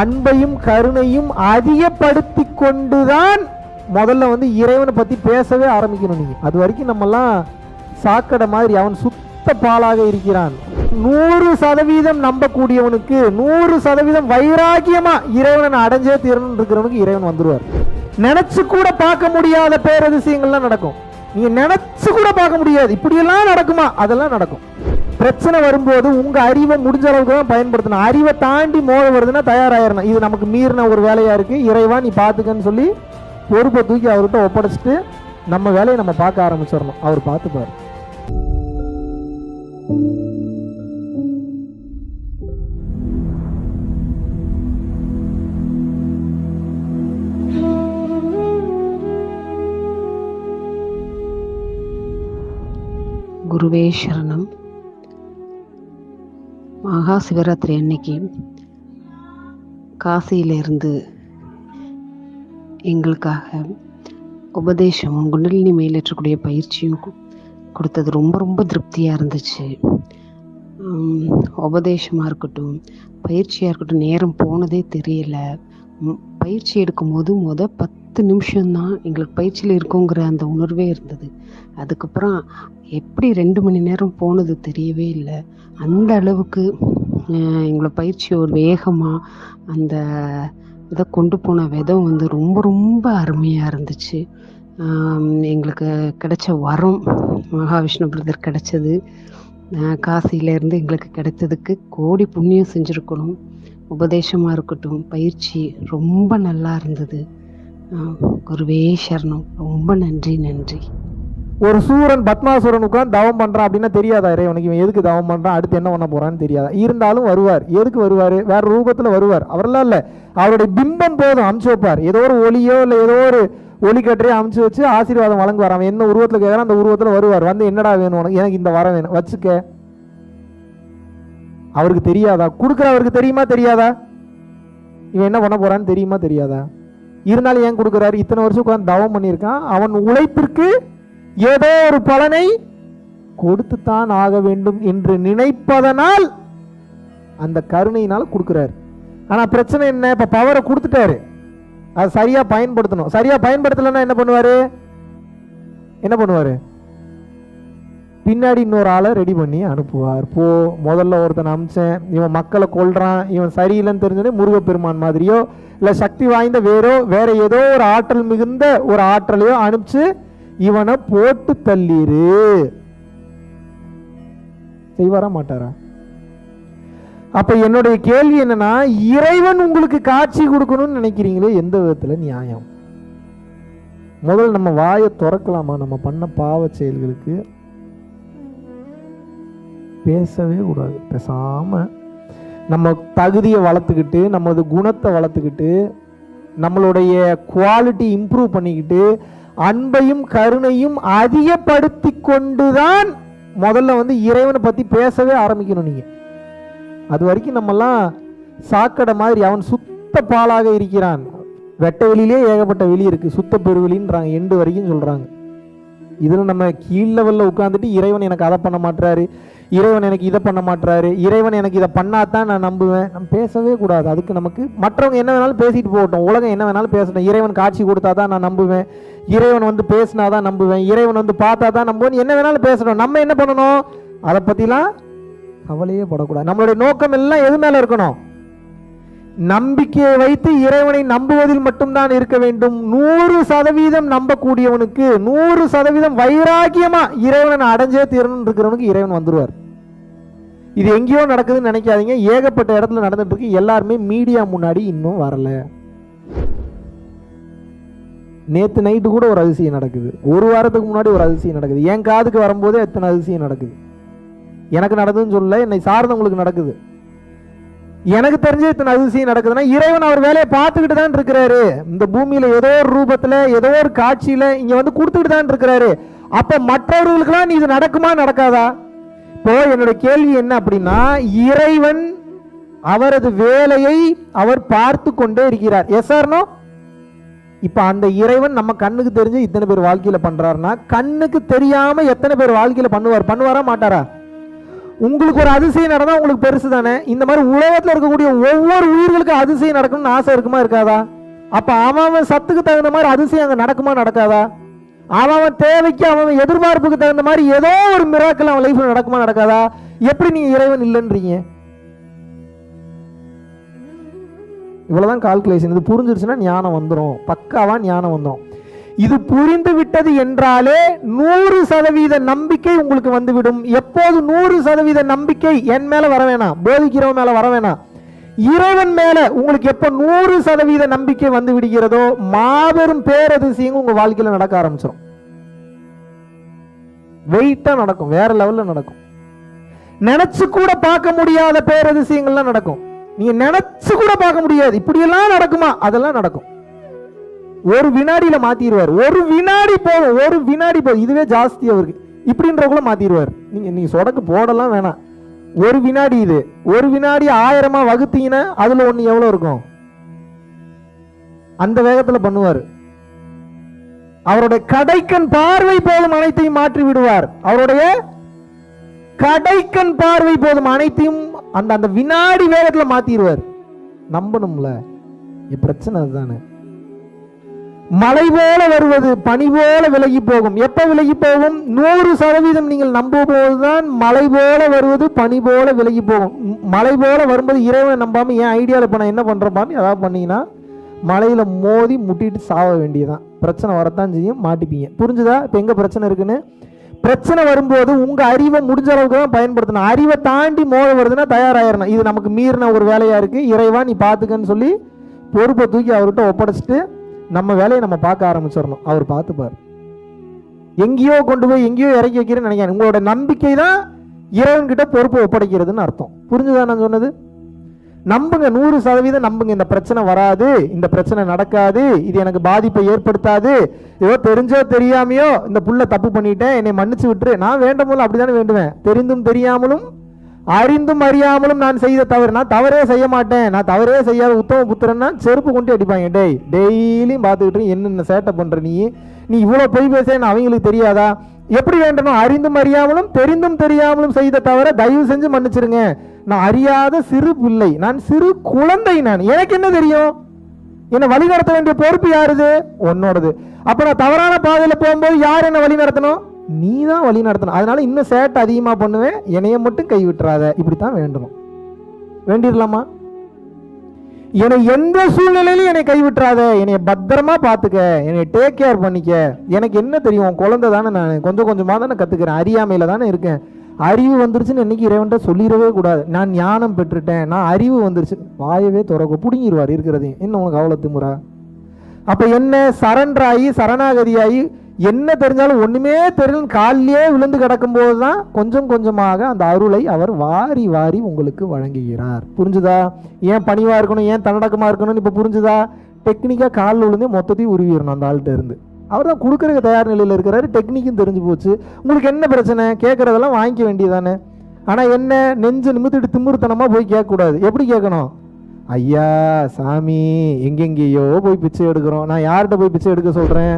அன்பையும் கருணையும் அதிகப்படுத்தி கொண்டுதான் முதல்ல வந்து இறைவனை பற்றி பேசவே ஆரம்பிக்கணும். நீங்கள் அது வரைக்கும் நம்மெல்லாம் சாக்கடை மாதிரி அவன் சுத்த பாலாக இருக்கிறான். 100% நம்பக்கூடியவனுக்கு 100% வைராக்கியமா இறைவனை அடைஞ்சே தீரணும் இருக்கிறவனுக்கு இறைவன் வந்துருவார். நினைச்சு கூட பார்க்க முடியாத பேரதிசயங்கள்லாம் நடக்கும். நீங்க நினைச்சு கூட பார்க்க முடியாது இப்படியெல்லாம் நடக்குமா, அதெல்லாம் நடக்கும். பிரச்சனை வரும்போது உங்க அறிவை முடிஞ்ச அளவுக்கு தான் பயன்படுத்தணும். அறிவை தாண்டி மோத வருதுன்னா தயாராகிடணும். இது நமக்கு மீறின ஒரு வேலையா இருக்கு, இறைவா நீ பார்த்துக்கன்னு சொல்லி பொறுப்பை தூக்கி அவர்கிட்ட ஒப்படைச்சிட்டு நம்ம வேலையை நம்ம பார்க்க ஆரம்பிச்சிடணும். அவர் பார்த்துப்பார். குருவே சரணம். மகா சிவராத்திரி அன்னைக்கு காசியிலிருந்து எங்களுக்காக உபதேசமும் குண்டலினி மேலேற்றக்கூடிய பயிற்சியும் கொடுத்தது ரொம்ப ரொம்ப திருப்தியாக இருந்துச்சு. உபதேசமாக இருக்கட்டும், பயிற்சியாக இருக்கட்டும், நேரம் போனதே தெரியல. பயிற்சி எடுக்கும்போது 10 நிமிஷம்தான் எங்களுக்கு பயிற்சியில் இருக்கோங்கிற அந்த உணர்வே இருந்தது. அதுக்கப்புறம் எப்படி 2 மணி நேரம் போனது தெரியவே இல்லை. அந்த அளவுக்கு எங்களை பயிற்சி ஒரு வேகமாக அந்த இதை கொண்டு போன விதம் வந்து ரொம்ப ரொம்ப அருமையாக இருந்துச்சு. எங்களுக்கு கிடைச்ச வரம் மகாவிஷ்ணு பிரதர் கிடைச்சது. காசியிலேருந்து எங்களுக்கு கிடைத்ததுக்கு கோடி புண்ணியம் செஞ்சுருக்கணும். உபதேசமாக இருக்கட்டும், பயிற்சி ரொம்ப நல்லா இருந்தது. குருவே சரணம். ரொம்ப நன்றி. ஒரு சூரன் பத்மாசுரன் உட்காந்து தவம் பண்ணுறான் அப்படின்னா தெரியாதா இறைவனுக்கு இவன் எதுக்கு தவம் பண்ணுறான், அடுத்து என்ன பண்ண போகிறான்னு தெரியாதா? இருந்தாலும் வருவார். எதுக்கு வருவார்? வேற ரூபத்தில் வருவார். அவரெல்லாம் இல்லை, அவருடைய பிம்பம் போதும் அமுச்சு வைப்பார். ஏதோ ஒரு ஒளியோ இல்லை ஏதோ ஒரு ஒளிக்கற்றையோ அமுச்சு வச்சு ஆசீர்வாதம் வழங்குவார். அவன் என்ன உருவத்தில் கேட்குறான் அந்த உருவத்தில் வருவார். வந்து என்னடா வேணும் உனக்கு? எனக்கு இந்த வரம் வேணும், வச்சுக்க. அவருக்கு தெரியாதா? கொடுக்குறவருக்கு தெரியுமா தெரியாதா? இவன் என்ன பண்ண போறான்னு தெரியுமா தெரியாதா? இருந்தாலும் ஏன் கொடுக்குறாரு? இத்தனை வருஷம் உட்காந்து தவம் பண்ணியிருக்கான். அவன் உழைப்பிற்கு ஏதோ ஒரு பலனை கொடுத்துத்தான் ஆக வேண்டும் என்று நினைப்பதனால் அந்த கருணையினால் கொடுக்குறாரு. ஆனா பிரச்சனை என்ன? இப்ப பவரை கொடுத்துட்டாரு, அது சரியா பயன்படுத்தணும். சரியா பயன்படுத்தலைன்னா என்ன பண்ணுவாரு? பின்னாடி இன்னொரு ஆளை ரெடி பண்ணி அனுப்புவார். போ, முதல்ல ஒருத்தன் அமிச்சேன், இவன் மக்களை கொல்றான், இவன் சரியில்லைன்னு தெரிஞ்சோடனே முருகப்பெருமான் மாதிரியோ இல்லை சக்தி வாய்ந்த வேற ஏதோ ஒரு ஆற்றல் மிகுந்த ஒரு ஆற்றலையோ அனுப்பிச்சு இவனை போட்டு தள்ளிரு. செய்வாரா மாட்டாரா? அப்ப என்னுடைய கேள்வி என்னன்னா, இறைவன் உங்களுக்கு காட்சி கொடுக்கணும்னு நினைக்கிறீங்களே, எந்த விதத்துல நியாயம்? முதல்ல நம்ம வாயை திறக்கலாமா? நம்ம பண்ண பாவ செயல்களுக்கு பேசவே கூடாது. பேசாம நம்ம தகுதியை வளர்த்துக்கிட்டு, நமது குணத்தை வளர்த்துக்கிட்டு, நம்மளுடைய குவாலிட்டி இம்ப்ரூவ் பண்ணிக்கிட்டு, அன்பையும் கருணையும் அதிகப்படுத்தி கொண்டுதான் முதல்ல வந்து இறைவனை பத்தி பேசவே ஆரம்பிக்கணும். நீங்க அது வரைக்கும் நம்மெல்லாம் சாக்கடை மாதிரி அவன் சுத்த பாலாக இருக்கிறான். வெட்ட வெளியிலே ஏகப்பட்ட வெளி இருக்கு, சுத்த பெருவெளின்றாங்க, எண்டு வரைக்கும் சொல்றாங்க. இதுல நம்ம கீழ் லெவல்ல உட்காந்துட்டு இறைவன் எனக்கு அதை பண்ண மாட்டாரு, இறைவன் எனக்கு இதை பண்ண மாட்டாரு, இறைவன் எனக்கு இதை பண்ணாதான் நான் நம்புவேன், நம்ம பேசவே கூடாது. அதுக்கு நமக்கு மற்றவங்க என்ன வேணாலும் பேசிட்டு போகட்டும், உலகம் என்ன வேணாலும் பேசட்டும். இறைவன் காட்சி கொடுத்தாதான் நான் நம்புவேன், இறைவன் வந்து பேசினாதான் நம்புவேன், இறைவன் வந்து பார்த்தாதான் நம்புவேன், என்ன வேணாலும் பேசணும். நம்ம என்ன பண்ணணும்? அதை பத்திலாம் கவலையே படக்கூடாது. நம்மளுடைய நோக்கம் எல்லாம் எது மேல இருக்கணும்? நம்பிக்கையை வைத்து இறைவனை நம்புவதில் மட்டும்தான் இருக்க வேண்டும். 100% நம்பக்கூடியவனுக்கு 100% வைராக்கியமா இறைவனை அடைஞ்சே தீரணும் இருக்கிறவனுக்கு இறைவன் வந்துருவார். இது எங்கேயோ நடக்குதுன்னு நினைக்காதீங்க, ஏகப்பட்ட இடத்துல நடந்துட்டு இருக்கு. எல்லாருமே மீடியா முன்னாடி இன்னும் வரல. நேத்து நைட்டு கூட ஒரு அதிசயம் நடக்குது, ஒரு வாரத்துக்கு முன்னாடி ஒரு அதிசயம் நடக்குது. என் காதுக்கு வரும்போதே எத்தனை அதிசயம் நடக்குது. எனக்கு நடக்குதுன்னு சொல்ல, என்னை சார்ந்தவங்களுக்கு நடக்குது. எனக்கு தெரிஞ்ச இத்தனை அதிசயம் நடக்குதுன்னா இறைவன் அவர் வேலையை பார்த்துக்கிட்டு தான் இருக்கிறாரு. இந்த பூமியில ஏதோ ஒரு ரூபத்துல ஏதோ ஒரு காட்சியில இங்க வந்து கொடுத்துக்கிட்டு தான் இருக்கிறாரு. அப்ப மற்றவர்களுக்கெல்லாம் இது நடக்குமா நடக்காதா? இப்போ என்னுடைய கேள்வி என்ன அப்படின்னா, இறைவன் அவரது வேலையை அவர் பார்த்து கொண்டே இருக்கிறார். Yes or no? இப்ப அந்த இறைவன் நம்ம கண்ணுக்கு தெரிஞ்சு இத்தனை பேர் வாழ்க்கையில பண்றாருன்னா, கண்ணுக்கு தெரியாம எத்தனை பேர் வாழ்க்கையில பண்ணுவாரா மாட்டாரா? உங்களுக்கு ஒரு அதிசயம் நடந்தா உங்களுக்கு பெருசு தானே. இந்த மாதிரி உலகத்தில் இருக்கக்கூடிய ஒவ்வொரு உயிர்களுக்கும் அதிசயம் நடக்கணும்னு ஆசை இருக்குமா இருக்காதா? அப்ப அவன் சத்துக்கு தகுந்த மாதிரி அதிசயம் அங்க நடக்குமா நடக்காதா? அவன் தேவைக்கு அவன் எதிர்பார்ப்புக்கு தகுந்த மாதிரி ஏதோ ஒரு மிராக்கிள் அவன் லைஃப்ல நடக்குமா நடக்காதா? எப்படி நீங்க இறைவன் இல்லைன்றீங்க? இவ்வளவுதான் கால்குலேஷன். இது புரிஞ்சிருச்சுன்னா ஞானம் வந்துடும், பக்காவா ஞானம் வந்துடும். இது புரிந்து விட்டது என்றாலே 100% நம்பிக்கை உங்களுக்கு வந்துவிடும். எப்போது 100% நம்பிக்கை என் மேல வர வேணாம், போதிக்கிறவன் மேல வர வேணாம், இறைவன் மேல உங்களுக்கு எப்ப 100% நம்பிக்கை வந்து விடுகிறதோ மாபெரும் பேரதிசயங்கள் உங்க வாழ்க்கையில நடக்க ஆரம்பிச்சிடும். வெயிட்டா நடக்கும், வேற லெவல்ல நடக்கும். நினைச்சு கூட பார்க்க முடியாத பேரதிசயங்கள்லாம் நடக்கும். நீங்க நினைச்சு கூட பார்க்க முடியாது இப்படியெல்லாம் நடக்குமா, அதெல்லாம் நடக்கும். ஒரு வினாடியில மாத்திடுவார். ஒரு வினாடி போதும், ஒரு வினாடி போதும். இதுவே ஜாஸ்தி அவருக்கு. இப்படின்றவங்கள மாத்திடுவார். நீங்க சொடக்கு போடலாம் வேணாம். ஒரு வினாடி, இது ஒரு வினாடி 1000 வகுத்தீங்கன்னா அதுல ஒண்ணு எவ்வளவு இருக்கும், அந்த வேகத்துல பண்ணுவார். அவருடைய கடைக்கண் பார்வை போதும் அனைத்தையும் மாற்றி விடுவார். அவருடைய கடைக்கண் பார்வை போதும் அனைத்தையும் அந்த அந்த வினாடி வேகத்துல மாத்திடுவார். நம்பணும்ல, பிரச்சனை அதுதானே. மலை போல வருவது பனி போல விலகி போகும். எப்ப விலகி போகும்? 100% நீங்கள் நம்பும் போதுதான் மலை போல வருவது பனி போல விலகி போகும். மலை போல வரும்போது இறைவனை நம்பாம என் ஐடியாவில் இப்ப நான் என்ன பண்றேன் ஏதாவது பண்ணீங்கன்னா மலையில மோதி முட்டிட்டு சாவ வேண்டியதான். பிரச்சனை வரத்தான் செய்யும், மாட்டிப்பீங்க. புரிஞ்சுதா இப்ப எங்க பிரச்சனை இருக்குன்னு? பிரச்சனை வரும்போது உங்க அறிவை முடிஞ்ச அளவுக்கு தான் பயன்படுத்தணும். அறிவை தாண்டி மோத வருதுன்னா தயாராயிரணும். இது நமக்கு மீறின ஒரு வேலையா இருக்கு, இறைவா நீ பாத்துக்கன்னு சொல்லி பொறுப்பை தூக்கி அவர்கிட்ட ஒப்படைச்சிட்டு நம்ம வேலையை நம்ம பார்க்க ஆரம்பிச்சிடணும். அவர் பார்த்துப்பார். எங்கேயோ கொண்டு போய் எங்கேயோ இறக்கி வைக்கிறேன்னு நினைக்கிறேன். உங்களோட நம்பிக்கை தான் இறைவன் கிட்ட பொறுப்பை ஒப்படைக்கிறதுன்னு அர்த்தம். புரிஞ்சுதான் நான் சொன்னது? நம்புங்க, 100% நம்புங்க. இந்த பிரச்சனை வராது, இந்த பிரச்சனை நடக்காது, இது எனக்கு பாதிப்பை ஏற்படுத்தாது. ஏதோ தெரிஞ்சோ தெரியாமையோ இந்த புள்ள தப்பு பண்ணிட்டேன், என்னை மன்னிச்சு விட்டுரு. நான் வேண்டும் போல அப்படித்தானே வேண்டுவேன். தெரிந்தும் தெரியாமலும் அறிந்தும் அறியாமலும் நான் செய்த தவறு. நான் தவறே செய்ய மாட்டேன், நான் தவறே செய்யாத உத்தம புத்திரன்னா செருப்பு கொண்டு அடிப்பாங்க. டெய்லியும் பார்த்துக்கிட்டு என்னென்ன சேட்டை பண்ற நீ இவ்வளவு பொய் பேசேன்னு அவங்களுக்கு தெரியாதா? எப்படி வேண்டணும்? அறிந்தும் அறியாமலும் தெரிந்தும் தெரியாமலும் செய்த தவிர தயவு செஞ்சு மன்னிச்சிருங்க. நான் அறியாத சிறு பிள்ளை, நான் சிறு குழந்தை, நான் எனக்கு என்ன தெரியும்? என்ன வழி நடத்த வேண்டிய பொறுப்பு யாருது? உன்னோடது. அப்ப நான் தவறான பாதையில போகும்போது யார் என்ன வழி நடத்தணும்? நீ தான் வழி நடத்தணும். அதனால இன்னும் சேட்டை அதிகமா பண்ணுவேன், என்னைய மட்டும் கை விட்டுறாத. இப்படித்தான் வேண்டணும். வேண்டிடலாமா? என்னை எந்த சூழ்நிலையிலும் என்னை கைவிட்டுறாத, என்னை பத்திரமா பாத்துக்க, என்னை டேக் கேர் பண்ணிக்க. எனக்கு என்ன தெரியும்? குழந்தை தானே, நான் கொஞ்சம் கொஞ்சமா தானே கத்துக்கிறேன், அறியாமையில தானே இருக்கேன். அறிவு வந்துருச்சுன்னு இன்னைக்கு இறைவன்ட்ட சொல்லிடவே கூடாது. நான் ஞானம் பெற்றுட்டேன், நான் அறிவு வந்துருச்சு, வாயவே துறக்க புடுங்கிடுவார் இருக்கிறதையும். என்ன உனக்கு அவ்வளவு திமுறா? அப்ப என்ன? சரண்டராகி சரணாகதியாகி என்ன தெரிஞ்சாலும் ஒண்ணுமே தெரியல காலிலே விழுந்து கிடக்கும் போதுதான் கொஞ்சம் கொஞ்சமாக அந்த அருளை அவர் வாரி வாரி உங்களுக்கு வழங்குகிறார். புரிஞ்சுதா? ஏன் பணிவா இருக்கணும், ஏன் தன்னடக்கமா இருக்கணும்னு இப்ப புரிஞ்சுதா? டெக்னிக்கா காலில் விழுந்து மொத்தத்தையும் உருவிடணும் அந்த ஆள்கிட்ட இருந்து. அவர் தான் கொடுக்கறதுக்கு தயார் நிலையில் இருக்கிறாரு. டெக்னிக்கும் தெரிஞ்சு போச்சு. உங்களுக்கு என்ன பிரச்சனை? கேட்கறதெல்லாம் வாங்கிக்க வேண்டியதானே. ஆனா என்ன, நெஞ்சு நிமித்திட்டு திமிர்த்தனமா போய் கேட்க கூடாது. எப்படி கேட்கணும்? ஐயா சாமி எங்கெங்கேயோ போய் பிச்சை எடுக்கிறோம், நான் யார்கிட்ட போய் பிச்சை எடுக்க சொல்றேன்?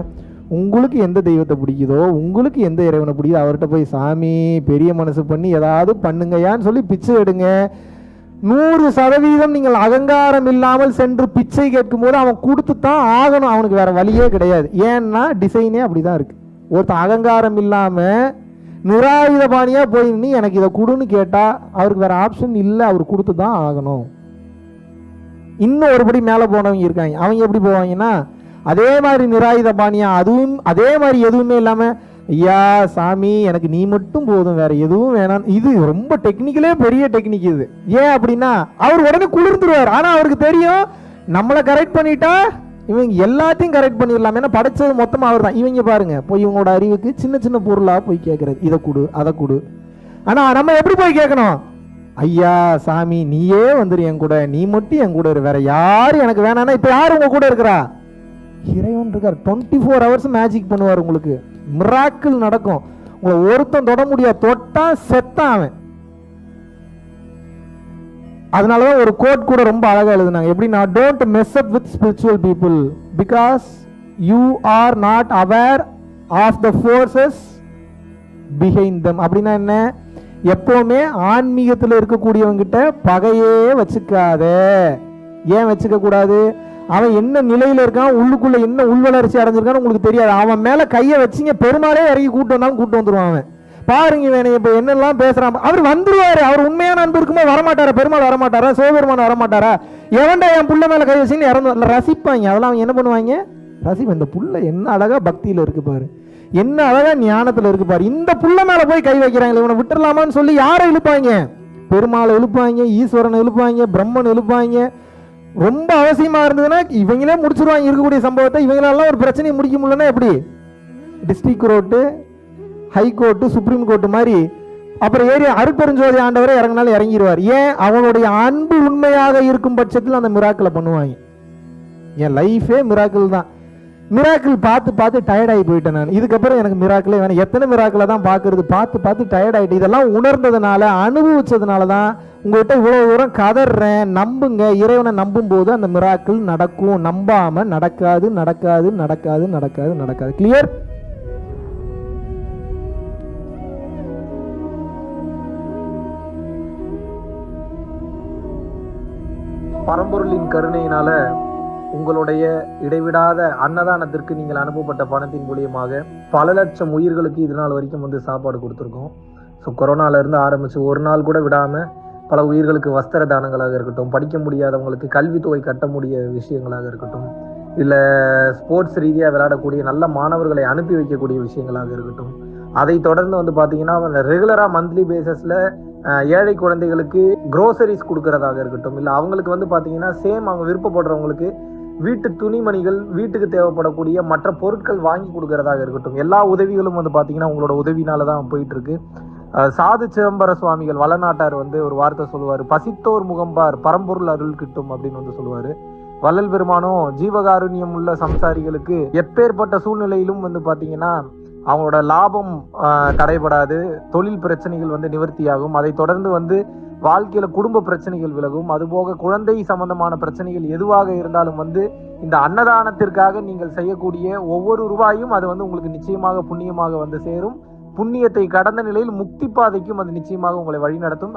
உங்களுக்கு எந்த தெய்வத்தை பிடிக்குதோ, உங்களுக்கு எந்த இறைவனை பிடிக்குதோ அவர்கிட்ட போய் சாமி பெரிய மனசு பண்ணி ஏதாவது பண்ணுங்கயான்னு சொல்லி பிச்சை எடுங்க. 100% நீங்கள் அகங்காரம் இல்லாமல் சென்று பிச்சை கேட்கும் போது அவன் கொடுத்து தான் ஆகணும். அவனுக்கு வேற வழியே கிடையாது. ஏன்னா டிசைனே அப்படிதான் இருக்கு. ஒருத்தன் அகங்காரம் இல்லாம நிராயுத பாணியா போய் நீ எனக்கு இதை கொடுன்னு கேட்டா அவருக்கு வேற ஆப்ஷன் இல்லை, அவர் கொடுத்து தான் ஆகணும். இன்னும் ஒருபடி மேல போனவங்க இருக்காங்க. அவங்க எப்படி போவாங்கன்னா அதே மாதிரி நிராயுத பாணியா, அதுவும் அதே மாதிரி எதுவுமே இல்லாம ஐயா சாமி எனக்கு நீ மட்டும் போதும், வேற எதுவும் வேணாம். இது ரொம்ப டெக்னிக்கலே பெரிய டெக்னிக் இது. ஏன் அப்படின்னா அவர் உடனே குளிர்ந்துருவார். ஆனா அவருக்கு தெரியும் நம்மளை கரெக்ட் பண்ணிட்டா இவங்க எல்லாத்தையும் கரெக்ட் பண்ணிடலாம். ஏன்னா படைச்சது மொத்தமா அவர் தான். இவங்க பாருங்க போய் இவங்களோட அறிவுக்கு சின்ன சின்ன பொருளா போய் கேட்கறது, இதை கொடு அதை கொடு. ஆனா நம்ம எப்படி போய் கேட்கணும்? ஐயா சாமி நீயே வந்துரு என் கூட, நீ மட்டும் என் கூட இரு, வேற யாரும் எனக்கு வேணான்னா. இப்ப யாரு உங்க கூட இருக்கிறா? இறைவன் இருக்கார். 24 hours மேஜிக் பண்ணுவார். உங்களுக்கு மிராக்கிள் நடக்கும். உங்களை ஒருத்தன் தொட முடியாது, தொட்டா செத்தான் அவன். அதனாலதான் ஒரு கோட் கூட ரொம்ப அழகா எழுதுனாங்க. எப்படின்னா don't mess up with spiritual people because you are not aware of the forces behind them. அப்படின்னா என்ன? எப்பவுமே ஆன்மீகத்தில் இருக்கக்கூடியவங்கிட்ட பகையே வச்சுக்காத. ஏன் வச்சுக்க கூடாது? அவன் என்ன நிலையில இருக்கான், உள்ளுக்குள்ள என்ன உள்வளர்ச்சி அடைஞ்சிருக்கான்னு உங்களுக்கு தெரியாது. அவன் மேல கையை வச்சிங்க, பெருமாளே இறங்கி கூட்டு வந்தாலும் கூட்டு வந்துருவான். அவன் பாருங்க வேணே இப்ப என்னெல்லாம் பேசுறான். அவர் வந்துருவாரு. அவர் உண்மையான அன்பு இருக்கும்போது வரமாட்டாரா? பெருமாள் வரமாட்டாரா? சிவபெருமான் வரமாட்டாரா? எவன்டா என் புள்ள மேல கை வச்சிங்கன்னு இறந்து ரசிப்பாங்க. அதெல்லாம் அவங்க என்ன பண்ணுவாங்க? ரசிப்பா. இந்த புள்ள என்ன அழகா பக்தியில இருக்கு பாரு, என்ன அழகா ஞானத்துல இருக்கு பாரு, இந்த புள்ள மேல போய் கை வைக்கிறாங்களே, இவனை விட்டுறலாமான்னு சொல்லி யாரை இழுப்பாங்க? பெருமாளை இழுப்பாங்க, ஈஸ்வரனை இழுப்பாங்க, பிரம்மன் இழுப்பாங்க. ரொம்ப அவசியமா இருந்ததுன்னா இவங்களே முடிச்சிருவாங்க இருக்கக்கூடிய சம்பவத்தை. இவங்களெல்லாம் ஒரு பிரச்சனையை முடிக்க முடியலன்னா எப்படி? District court, high court, supreme court மாதிரி அப்புறம் ஏறி அருட்பெருஞ்சோதி ஆண்டவரை இறங்கினாலும் இறங்கிடுவார். ஏன்? அவனுடைய அன்பு உண்மையாக இருக்கும் பட்சத்தில் அந்த மிராக்கிளை பண்ணுவாங்க. என் லைஃபே மிராக்கிள் தான். மிராக்கிள் பார்த்து பார்த்து டயர்டாகி போயிட்டேன் நான். இதுக்கப்புறம் எனக்கு மிராக்கிளே வேணும். எத்தனை மிராக்கிளை தான் பார்க்கறது? பார்த்து பார்த்து டயர்டாயிட்டு. இதெல்லாம் உணர்ந்ததுனால, அனுபவிச்சதுனால தான் உங்கள்கிட்ட இவ்வளோ தூரம் கதறேன். நம்புங்க, இறைவனை நம்பும் போது அந்த மிராக்கிள் நடக்கும். நம்பாம நடக்காது, நடக்காது, நடக்காது, நடக்காது, நடக்காது. கிளியர்? பரம்பொருளின் கருணையினால உங்களுடைய இடைவிடாத அன்னதானத்திற்கு நீங்கள் அனுப்பப்பட்ட பணத்தின் மூலியமாக பல லட்சம் உயிர்களுக்கு இது நாள் வரைக்கும் சாப்பாடு கொடுத்துருக்கோம். ஸோ கொரோனால இருந்து ஆரம்பிச்சு ஒரு நாள் கூட விடாம பல உயிர்களுக்கு வஸ்திர தானங்களாக இருக்கட்டும், படிக்க முடியாதவங்களுக்கு கல்வித்தொகை கட்ட முடிய விஷயங்களாக இருக்கட்டும், இல்லை ஸ்போர்ட்ஸ் ரீதியாக விளையாடக்கூடிய நல்ல மாணவர்களை அனுப்பி வைக்கக்கூடிய விஷயங்களாக இருக்கட்டும், அதை தொடர்ந்து பார்த்தீங்கன்னா ரெகுலராக மந்த்லி பேசிஸில் ஏழை குழந்தைகளுக்கு க்ரோசரிஸ் கொடுக்கறதாக இருக்கட்டும், இல்லை அவங்களுக்கு பார்த்தீங்கன்னா சேம் அவங்க விருப்பப்படுறவங்களுக்கு வீட்டு துணிமணிகள், வீட்டுக்கு தேவைப்படக்கூடிய மற்ற பொருட்கள் வாங்கி கொடுக்கறதாக இருக்கட்டும், எல்லா உதவிகளும் பார்த்தீங்கன்னா உங்களோட உதவினால தான் போயிட்டு இருக்கு. சாது சிதம்பர சுவாமிகள் வளநாட்டார் ஒரு வார்த்தை சொல்லுவார், பசித்தோர் முகம்பார் பரம்பொருள் அருள் கிட்டும் அப்படின்னு சொல்லுவாரு. வள்ளல் பெருமானும் ஜீவகாருண்யம் உள்ள சம்சாரிகளுக்கு எப்பேற்பட்ட சூழ்நிலையிலும் பார்த்தீங்கன்னா அவங்களோட லாபம் தடைபடாது, தொழில் பிரச்சனைகள் நிவர்த்தியாகும், அதை தொடர்ந்து வாழ்க்கையில குடும்ப பிரச்சனைகள் விலகும், அதுபோக குழந்தை சம்பந்தமான பிரச்சனைகள் எதுவாக இருந்தாலும் இந்த அன்னதானத்திற்காக நீங்கள் செய்யக்கூடிய ஒவ்வொரு ரூபாயும் அது உங்களுக்கு நிச்சயமாக புண்ணியமாக சேரும். புண்ணியத்தை கடந்த நிலையில் முக்தி பாதைக்கும் அது நிச்சயமாக உங்களை வழி நடத்தும்.